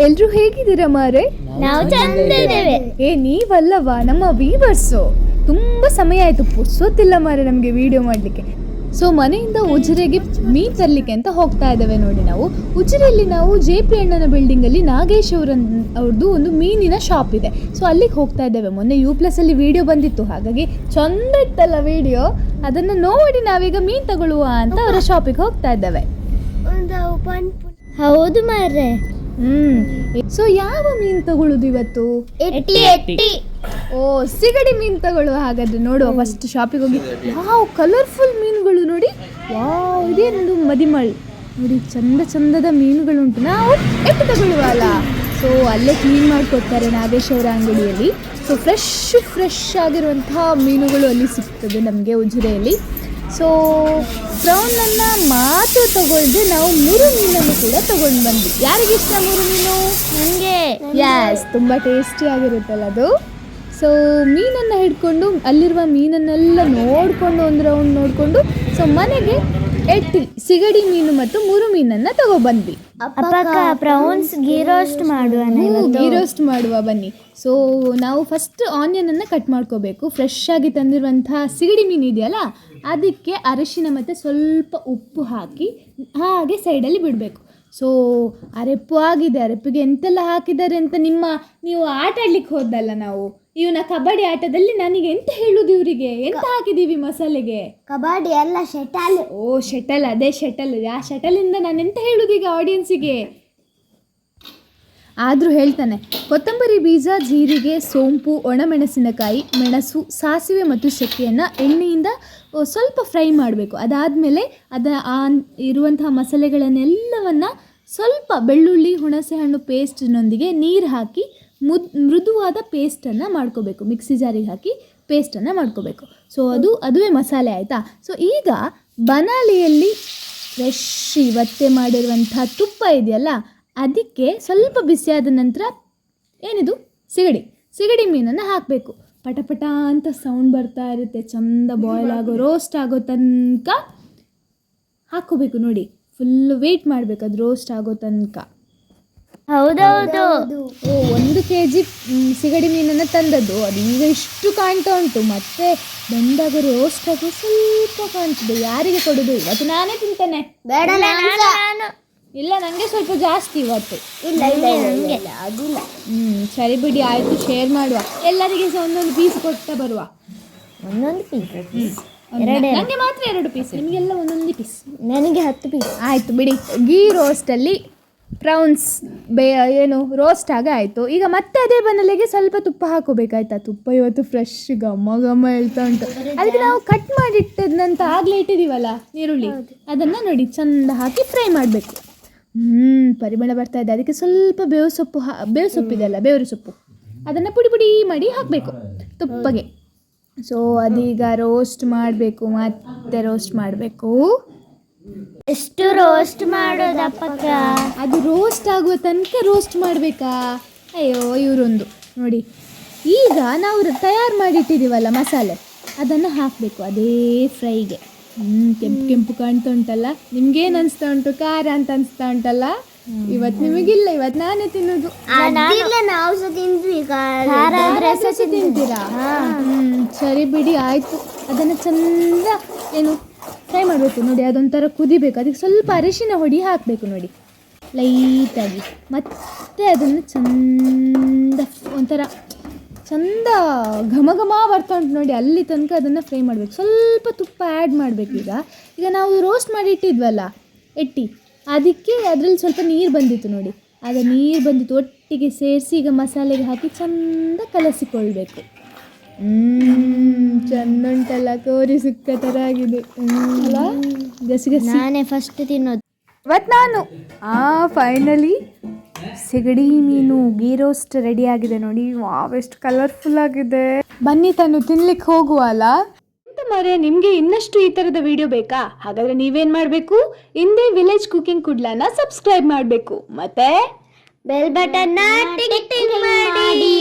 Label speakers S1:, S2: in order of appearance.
S1: ಎಲ್ರು ಹೇಗಿದ್ದೀರಾ ಮಾರೆ?
S2: ನಾವು ಚಂದಿದ್ದೇವೆ.
S1: ನೀವಲ್ಲವಾ ನಮ್ಮ ವೀವರ್ಸು. ತುಂಬಾ ಸಮಯ ಆಯ್ತು, ಪುರ್ಸೊತ್ತಿಲ್ಲ ಮಾರೆ ನಮಗೆ ವಿಡಿಯೋ ಮಾಡಲಿಕ್ಕೆ. ಸೊ ಮನೆಯಿಂದ ಉಜಿರೆಗೆ ಮೀನು ತರಲಿಕ್ಕೆ ಅಂತ ಹೋಗ್ತಾ ಇದ್ದೇವೆ ನೋಡಿ. ನಾವು ಉಜಿರೆಯಲ್ಲಿ ನಾವು JP ಅಣ್ಣನ ಬಿಲ್ಡಿಂಗಲ್ಲಿ ನಾಗೇಶ್ ಅವ್ರದ್ದು ಒಂದು ಮೀನಿನ ಶಾಪ್ ಇದೆ. ಸೊ ಅಲ್ಲಿಗೆ ಹೋಗ್ತಾ ಇದ್ದೇವೆ. ಮೊನ್ನೆ U+ ಅಲ್ಲಿ ವಿಡಿಯೋ ಬಂದಿತ್ತು, ಹಾಗಾಗಿ ಚಂದ ಇತ್ತಲ್ಲ ವಿಡಿಯೋ, ಅದನ್ನು ನೋಡಿ ನಾವೀಗ ಮೀನು ತಗೊಳ್ಳುವ ಅಂತ ಅವರ ಶಾಪಿಗೆ ಹೋಗ್ತಾ ಇದ್ದೇವೆ.
S2: ಹೌದು ಮಾರ್ರೆ.
S1: ಸೊ ಯಾವ ಮೀನು ತಗೊಳ್ಳುದು ಇವತ್ತು? ಓ, ಸಿಗಡಿ ಮೀನು ತಗೊಳ್ಳುವ. ಹಾಗಾದ್ರೆ ನೋಡುವ, ಫಸ್ಟ್ ಶಾಪಿಗೆ ಹೋಗಿ. ವಾವ್, ಕಲರ್ಫುಲ್ ಮೀನುಗಳು ನೋಡಿ. ವಾವ್, ಇದೇನೊಂದು ಮದಿಮಳ್ ನೋಡಿ, ಚಂದ ಚಂದದ ಮೀನುಗಳುಂಟು. ನಾವು ಎಟ್ಟು ತಗೊಳ್ಳುವ ಅಲ್ಲ. ಸೊ ಅಲ್ಲೇ ಕ್ಲೀನ್ ಮಾಡಿಕೊಡ್ತಾರೆ ನಾಗೇಶ್ ಅವರ ಅಂಗಡಿಯಲ್ಲಿ. ಸೊ ಫ್ರೆಶ್ ಆಗಿರುವಂತಹ ಮೀನುಗಳು ಅಲ್ಲಿ ಸಿಗ್ತದೆ ನಮಗೆ ಉಜಿರೆಯಲ್ಲಿ. ಸೊ ಪ್ರೌನನ್ನು ಮಾತ್ರ ತಗೊಳ್ದೆ ನಾವು 3 ಮೀನನ್ನು ಕೂಡ ತಗೊಂಡು ಬಂದ್ವಿ. ಯಾರಿಗೆ ಇಷ್ಟ 3 ಮೀನು?
S2: ನನಗೆ.
S1: ಯಾಸ್, ತುಂಬ ಟೇಸ್ಟಿ ಆಗಿರುತ್ತಲ್ಲ ಅದು. ಸೊ ಮೀನನ್ನು ಹಿಡ್ಕೊಂಡು ಅಲ್ಲಿರುವ ಮೀನನ್ನೆಲ್ಲ ನೋಡಿಕೊಂಡು ಒಂದು ರೌಂಡ್ ನೋಡಿಕೊಂಡು ಸೊ ಮನೆಗೆ ಸಿಗಡಿ ಮೀನು ಮತ್ತು 3 ಮೀನನ್ನು ತಗೊಬಂದ್ವಿ.
S2: ಅಪ್ಪಕ್ಕ ಪ್ರೌನ್ಸ್ ಗೀ ರೋಸ್ಟ್
S1: ಮಾಡುವ ಬನ್ನಿ. ಸೊ ನಾವು ಫಸ್ಟ್ ಆನಿಯನನ್ನು ಕಟ್ ಮಾಡ್ಕೋಬೇಕು. ಫ್ರೆಶ್ ಆಗಿ ತಂದಿರುವಂತಹ ಸಿಗಡಿ ಮೀನು ಇದೆಯಲ್ಲ, ಅದಕ್ಕೆ ಅರಿಶಿನ ಮತ್ತು ಸ್ವಲ್ಪ ಉಪ್ಪು ಹಾಕಿ ಹಾಗೆ ಸೈಡಲ್ಲಿ ಬಿಡಬೇಕು. ಸೊ ಅರೆಪ್ಪು ಆಗಿದೆ. ಅರೆಪ್ಪಿಗೆ ಎಂತೆಲ್ಲ ಹಾಕಿದ್ದಾರೆ ಅಂತ ನೀವು ಆಟ ಆಡ್ಲಿಕ್ಕೆ ಹೋದಲ್ಲ ನಾವು, ಇವನ ಕಬಡ್ಡಿ ಆಟದಲ್ಲಿ ನನಗೆ ಎಂತ ಹೇಳುದು, ಇವರಿಗೆ ಎಂತ ಹಾಕಿದ್ದೀವಿ ಮಸಾಲೆಗೆ?
S2: ಕಬಡ್ಡಿ ಅಲ್ಲ, ಶಟಲ್.
S1: ಓ ಶಟಲ್, ಅದೇ ಶಟಲ್. ಆ ಶಟಲಿಂದ ನಾನು ಎಂತ ಹೇಳುದು ಈಗ ಆಡಿಯನ್ಸಿಗೆ? ಆದರೂ ಹೇಳ್ತಾನೆ. ಕೊತ್ತಂಬರಿ ಬೀಜ, ಜೀರಿಗೆ, ಸೋಂಪು, ಒಣಮೆಣಸಿನಕಾಯಿ, ಮೆಣಸು, ಸಾಸಿವೆ ಮತ್ತು ಚಕ್ಕೆಯನ್ನು ಎಣ್ಣೆಯಿಂದ ಸ್ವಲ್ಪ ಫ್ರೈ ಮಾಡಬೇಕು. ಅದಾದಮೇಲೆ ಇರುವಂತಹ ಮಸಾಲೆಗಳನ್ನೆಲ್ಲವನ್ನು ಸ್ವಲ್ಪ ಬೆಳ್ಳುಳ್ಳಿ, ಹುಣಸೆಹಣ್ಣು ಪೇಸ್ಟ್ನೊಂದಿಗೆ ನೀರು ಹಾಕಿ ಮೃದುವಾದ ಪೇಸ್ಟನ್ನು ಮಾಡ್ಕೋಬೇಕು. ಮಿಕ್ಸಿ ಜಾರಿಗೆ ಹಾಕಿ ಪೇಸ್ಟನ್ನು ಮಾಡ್ಕೋಬೇಕು. ಸೊ ಅದುವೇ ಮಸಾಲೆ ಆಯಿತಾ. ಸೊ ಈಗ ಬನಾಲಿಯಲ್ಲಿ ಫ್ರೆಶ್ ಇವತ್ತೇ ಮಾಡಿರುವಂಥ ತುಪ್ಪ ಇದೆಯಲ್ಲ, ಅದಕ್ಕೆ ಸ್ವಲ್ಪ ಬಿಸಿಯಾದ ನಂತರ ಏನಿದು ಸಿಗಡಿ ಮೀನನ್ನು ಹಾಕಬೇಕು. ಪಟಪಟ ಅಂತ ಸೌಂಡ್ ಬರ್ತಾ ಇರುತ್ತೆ. ಚಂದ ಬಾಯ್ಲ್ ಆಗೋ, ರೋಸ್ಟ್ ಆಗೋ ತನಕ ಹಾಕ್ಕೋಬೇಕು ನೋಡಿ. ಫುಲ್ ವೇಟ್ ಮಾಡಬೇಕು ಅದು ರೋಸ್ಟ್ ಆಗೋ ತನಕ.
S2: ಹೌದೌದು.
S1: 1 kg ಸಿಗಡಿ ಮೀನನ್ನು ತಂದದ್ದು, ಅದು ಈಗ ಇಷ್ಟು ಕಾಣ್ತಾ ಉಂಟು. ಮತ್ತೆ ಬಂದಾಗ ರೋಸ್ಟ್ ಆಗೋ ಸ್ವಲ್ಪ ಕಾಣ್ತದೆ. ಯಾರಿಗೆ ಕೊಡೋದು? ಇವತ್ತು ನಾನೇ ತಿಂತೇನೆ.
S2: ಬೇಡ,
S1: ಇಲ್ಲ, ನನಗೆ ಸ್ವಲ್ಪ ಜಾಸ್ತಿ ಇವತ್ತು.
S2: ಇಲ್ಲ ಅದಿಲ್ಲ.
S1: ಸರಿ ಬಿಡಿ, ಆಯಿತು, ಶೇರ್ ಮಾಡುವ. ಎಲ್ಲರಿಗೆ ಸಹ ಒಂದೊಂದು ಪೀಸ್ ಕೊಡ್ತಾ ಬರುವ.
S2: ಒಂದೊಂದು ಪೀಸ್?
S1: ನನಗೆ ಮಾತ್ರ 2 ಪೀಸ್, ನಿಮಗೆಲ್ಲ ಒಂದೊಂದು ಪೀಸ್.
S2: ನನಗೆ 10 ಪೀಸ್.
S1: ಆಯಿತು ಬಿಡಿ. ಗೀ ರೋಸ್ಟಲ್ಲಿ ಪ್ರೌನ್ಸ್ ರೋಸ್ಟ್ ಆಯಿತು. ಈಗ ಮತ್ತೆ ಅದೇ ಬನ್ನಲೆಗೆ ಸ್ವಲ್ಪ ತುಪ್ಪ ಹಾಕೋಬೇಕಾಯ್ತಾ. ತುಪ್ಪ ಇವತ್ತು ಫ್ರೆಶ್ ಘಮ ಹೇಳ್ತಾ ಉಂಟು. ಅದಕ್ಕೆ ನಾವು ಕಟ್ ಮಾಡಿಟ್ಟದಂತ ಆಗಲೇ ಇಟ್ಟಿದ್ದೀವಲ್ಲ ಈರುಳ್ಳಿ, ಅದನ್ನು ನೋಡಿ ಚಂದ ಹಾಕಿ ಫ್ರೈ ಮಾಡಬೇಕು. ಪರಿಮಳ ಬರ್ತಾ ಇದೆ. ಅದಕ್ಕೆ ಸ್ವಲ್ಪ ಬೇವು ಸೊಪ್ಪಿದೆಯಲ್ಲ, ಬೇವಿನ ಸೊಪ್ಪು, ಅದನ್ನು ಪುಡಿ ಮಾಡಿ ಹಾಕಬೇಕು ತುಪ್ಪಗೆ. ಸೊ ಅದೀಗ ರೋಸ್ಟ್ ಮಾಡಬೇಕು, ಮತ್ತೆ ರೋಸ್ಟ್ ಮಾಡಬೇಕು.
S2: ಎಷ್ಟು ರೋಸ್ಟ್ ಮಾಡೋದಪ್ಪಕ್ಕ?
S1: ಅದು ರೋಸ್ಟ್ ಆಗುವ ತನಕ ರೋಸ್ಟ್ ಮಾಡಬೇಕಾ? ಅಯ್ಯೋ ಇವರೊಂದು ನೋಡಿ. ಈಗ ನಾವು ತಯಾರು ಮಾಡಿಟ್ಟಿದ್ದೀವಲ್ಲ ಮಸಾಲೆ, ಅದನ್ನು ಹಾಕಬೇಕು ಅದೇ ಫ್ರೈಗೆ. ಕೆಂಪು ಕಾಣ್ತಾ ಉಂಟಲ್ಲ, ನಿಮ್ಗೇನು ಅನಿಸ್ತಾ ಉಂಟು? ಖಾರ ಅಂತ ಅನಿಸ್ತಾ ಉಂಟಲ್ಲ? ಇವತ್ತು ನಿಮಗಿಲ್ಲ, ಇವತ್ತು ನಾನೇ ತಿನ್ನೋದು.
S2: ನಾವು ಸಹ ತಿಂದ್ವಿ.
S1: ತಿಂತೀರಾ? ಸರಿ ಬಿಡಿ, ಆಯಿತು. ಅದನ್ನು ಚಂದ ಫ್ರೈ ಮಾಡಬೇಕು ನೋಡಿ. ಅದೊಂಥರ ಕುದಿಬೇಕು. ಅದಕ್ಕೆ ಸ್ವಲ್ಪ ಅರಿಶಿನ ಹೊಡಿ ಹಾಕಬೇಕು ನೋಡಿ, ಲೈಟಾಗಿ. ಮತ್ತೆ ಅದನ್ನು ಚಂದ ಒಂಥರ ಚಂದ ಘಮ ಬರ್ತಾ ಉಂಟು ನೋಡಿ, ಅಲ್ಲಿ ತನಕ ಅದನ್ನು ಫ್ರೈ ಮಾಡಬೇಕು. ಸ್ವಲ್ಪ ತುಪ್ಪ ಆ್ಯಡ್ ಮಾಡಬೇಕು. ಈಗ ನಾವು ರೋಸ್ಟ್ ಮಾಡಿ ಇಟ್ಟಿದ್ವಲ್ಲ ಅದಕ್ಕೆ ಅದರಲ್ಲಿ ಸ್ವಲ್ಪ ನೀರು ಬಂದಿತ್ತು ನೋಡಿ. ಆಗ ನೀರು ಬಂದಿತ್ತು, ಒಟ್ಟಿಗೆ ಸೇರಿಸಿ ಈಗ ಮಸಾಲೆಗೆ ಹಾಕಿ ಚಂದ ಕಲಸಿಕೊಳ್ಬೇಕು. ಚಂದ ಉಂಟಲ್ಲ, ಕೋರಿ ಸುಕ್ಕ ಥರ ಆಗಿದೆ ಅಲ್ಲ? ಗಸಿ
S2: ನಾನೇ ಫಸ್ಟ್ ತಿನ್ನೋದು
S1: ಇವತ್ತು ನಾನು. ಫೈನಲಿ ಸಿಗಡಿ ಮೀನು ಗೀ ರೋಸ್ಟ್ ರೆಡಿ ಆಗಿದೆ ನೋಡಿ. ವಾವ್, ಎಷ್ಟು ಕಲರ್ಫುಲ್ ಆಗಿದೆ. ಬನ್ನಿ ತಿನ್ಲಿಕ್ಕೆ ಹೋಗುವ ಅಲ್ಲ? ಮಾರೆ, ನಿಮಗೆ ಇನ್ನಷ್ಟು ಈ ಥರದ ವಿಡಿಯೋ ಬೇಕಾ? ಹಾಗಾದ್ರೆ ನೀವೇನು ಮಾಡಬೇಕು? ಇಂದೇ ವಿಲೇಜ್ ಕುಕಿಂಗ್ ಕುಡ್ಲನ ಸಬ್ಸ್ಕ್ರೈಬ್ ಮಾಡಬೇಕು. ಮತ್ತೆ
S2: ಬೆಲ್ ಬಟನ್ನ ಟಿಕ್ ಮಾಡಿ.